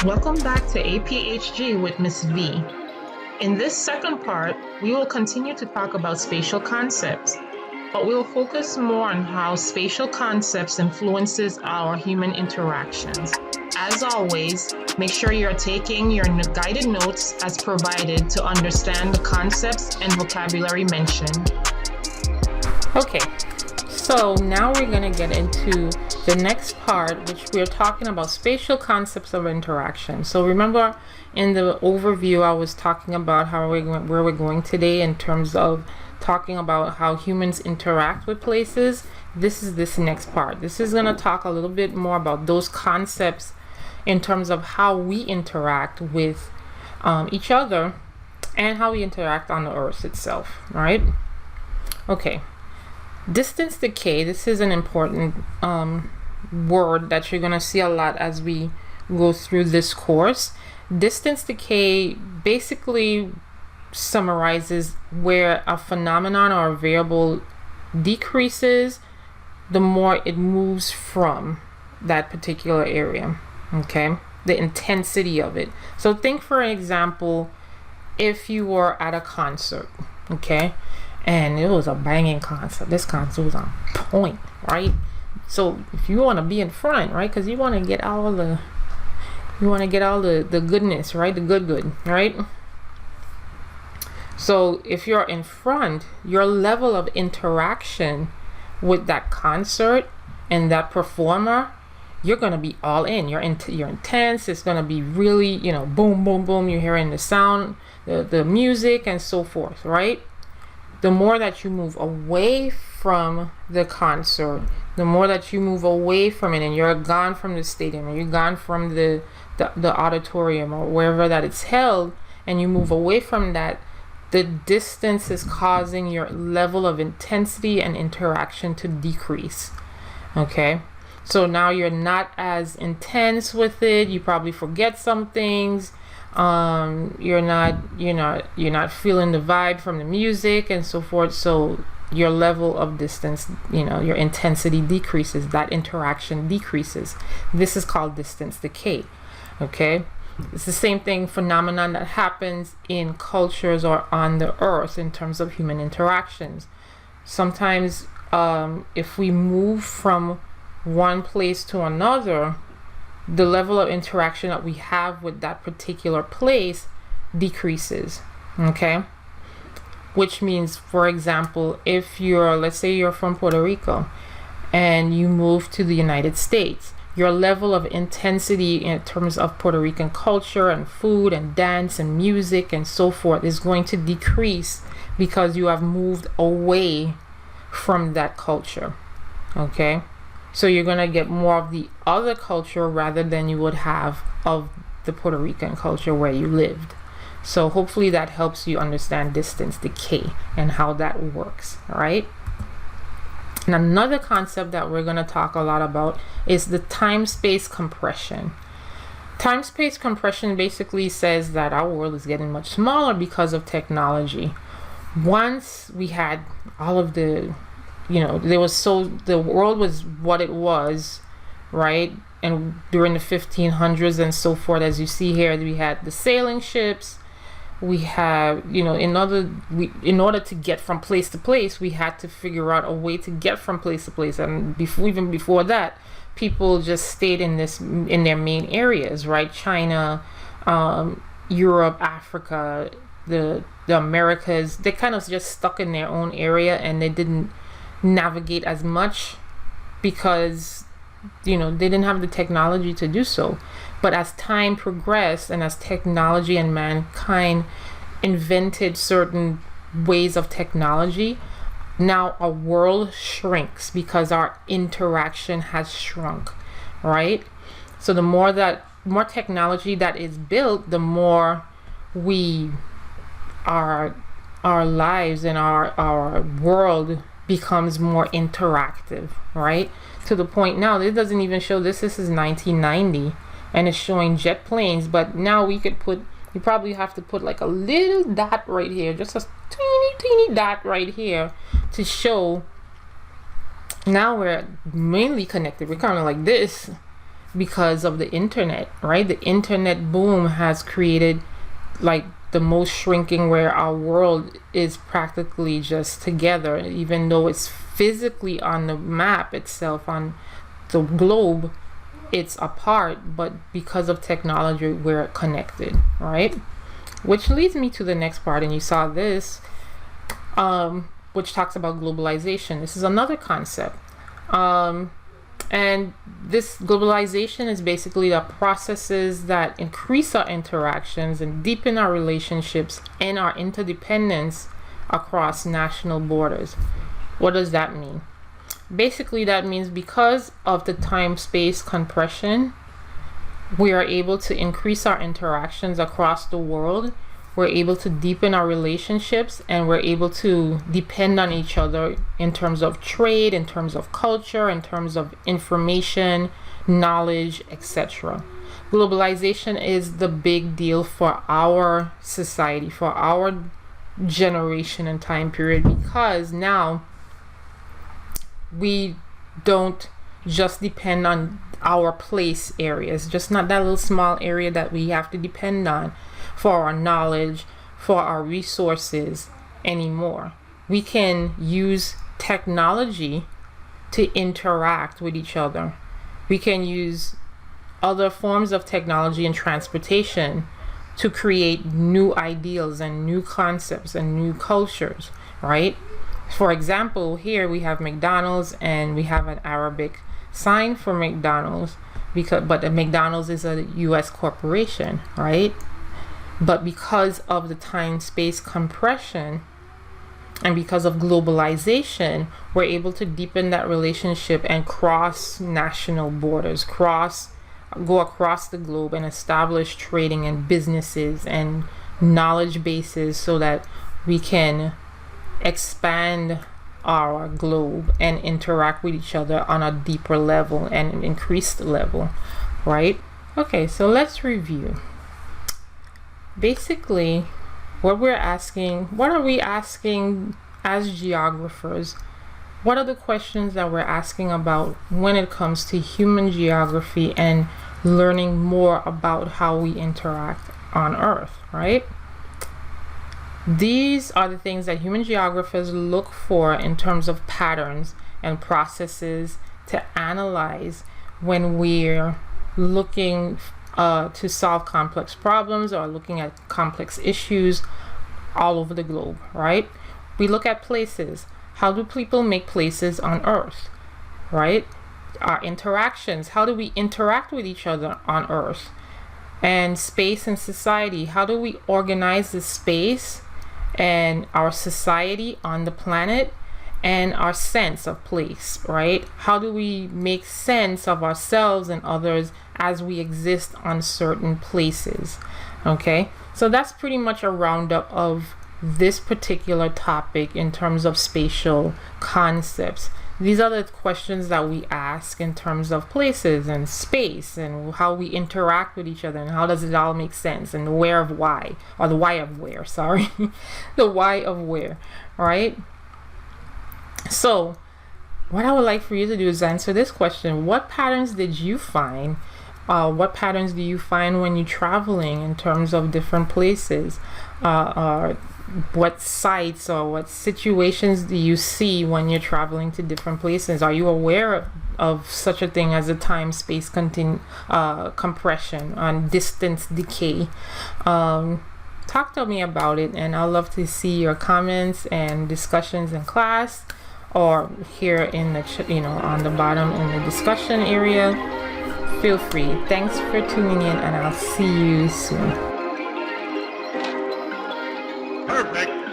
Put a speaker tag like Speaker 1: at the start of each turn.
Speaker 1: Welcome back to APHG with Miss V. In this second part, we will continue to talk about spatial concepts, but we will focus more on how spatial concepts influences our human interactions. As always, make sure you're taking your guided notes as provided to understand the concepts and vocabulary mentioned.
Speaker 2: Okay, so now we're going to get into the next part, which we're talking about spatial concepts of interaction. So remember in the overview, I was talking about where we're going today in terms of talking about how humans interact with places. This is this next part. This is going to talk a little bit more about those concepts in terms of how we interact with each other and how we interact on the earth itself, right? Okay. Distance decay, this is an important word that you're going to see a lot as we go through this course. Distance decay basically summarizes where a phenomenon or a variable decreases the more it moves from that particular area, okay? The intensity of it. So think, for example, if you were at a concert, okay? And it was a banging concert. This concert was on point, right? So if you want to be in front, right? Because you want to get all the goodness, right? The good, right? So if you're in front, your level of interaction with that concert and that performer, you're gonna be all in. You're intense. It's gonna be really, boom, boom, boom. You're hearing the sound, the music, and so forth, right? The more that you move away from the concert, the more that you move away from it, and you're gone from the stadium, or you're gone from the auditorium, or wherever that it's held, and you move away from that, the distance is causing your level of intensity and interaction to decrease. Okay, so now you're not as intense with it. You probably forget some things. You're not feeling the vibe from the music and so forth. So your level of distance, your intensity decreases. That interaction decreases. This is called distance decay. Okay, it's the same phenomenon that happens in cultures or on the earth in terms of human interactions. Sometimes, if we move from one place to another, the level of interaction that we have with that particular place decreases, okay? Which means, for example, if let's say you're from Puerto Rico and you move to the United States, your level of intensity in terms of Puerto Rican culture and food and dance and music and so forth is going to decrease because you have moved away from that culture, okay? So you're going to get more of the other culture rather than you would have of the Puerto Rican culture where you lived. So hopefully that helps you understand distance decay and how that works, all right? And another concept that we're going to talk a lot about is the time-space compression. Time-space compression basically says that our world is getting much smaller because of technology. Once we had all of the the world was what it was, right? And during the 1500s and so forth, as you see here, we had the sailing ships. We have, in order to get from place to place, we had to figure out a way to get from place to place. And even before that, people just stayed in their main areas, right? China, Europe, Africa, the Americas. They kind of just stuck in their own area, and they didn't navigate as much because they didn't have the technology to do so. But as time progressed and as technology and mankind invented certain ways of technology, now our world shrinks because our interaction has shrunk, right? So the more technology that is built, the more our lives and our world becomes more interactive, right? To the point now, it doesn't even show this is 1990 and it's showing jet planes, but now you probably have to put like a little dot right here, just a teeny dot right here to show now we're mainly connected. We're kind of like this, because of the internet, right? The internet boom has created like the most shrinking, where our world is practically just together, even though it's physically on the map itself, on the globe, it's apart, but because of technology, we're connected, right? Which leads me to the next part, and you saw this, which talks about globalization. This is another concept. And this globalization is basically the processes that increase our interactions and deepen our relationships and our interdependence across national borders. What does that mean? Basically, that means because of the time-space compression, we are able to increase our interactions across the world. We're able to deepen our relationships, and we're able to depend on each other in terms of trade, in terms of culture, in terms of information, knowledge, etc. Globalization is the big deal for our society, for our generation and time period, because now we don't just depend on our place areas, just not that little small area that we have to depend on for our knowledge, for our resources anymore. We can use technology to interact with each other. We can use other forms of technology and transportation to create new ideals and new concepts and new cultures, right? For example, here we have McDonald's, and we have an Arabic sign for McDonald's, but the McDonald's is a US corporation, right? But because of the time-space compression and because of globalization, we're able to deepen that relationship and cross national borders, go across the globe and establish trading and businesses and knowledge bases so that we can expand our globe and interact with each other on a deeper level and an increased level, right? Okay, so let's review. Basically, what are we asking as geographers? What are the questions that we're asking about when it comes to human geography and learning more about how we interact on Earth, right? These are the things that human geographers look for in terms of patterns and processes to analyze when we're looking to solve complex problems or looking at complex issues all over the globe, right? We look at places. How do people make places on Earth, right? Our interactions. How do we interact with each other on Earth? And space and society. How do we organize the space and our society on the planet and our sense of place, right? How do we make sense of ourselves and others as we exist on certain places? Okay, so that's pretty much a roundup of this particular topic in terms of spatial concepts. These are the questions that we ask in terms of places and space and how we interact with each other and how does it all make sense, and the where of why, or the why of where, sorry. The why of where, right? So what I would like for you to do is answer this question. What patterns did you find? What patterns do you find when you're traveling in terms of different places? What sites or what situations do you see when you're traveling to different places? Are you aware of such a thing as a time-space compression and distance decay? Talk to me about it, and I'd love to see your comments and discussions in class or here in the on the bottom in the discussion area. Feel free. Thanks for tuning in, and I'll see you soon.
Speaker 3: Perfect.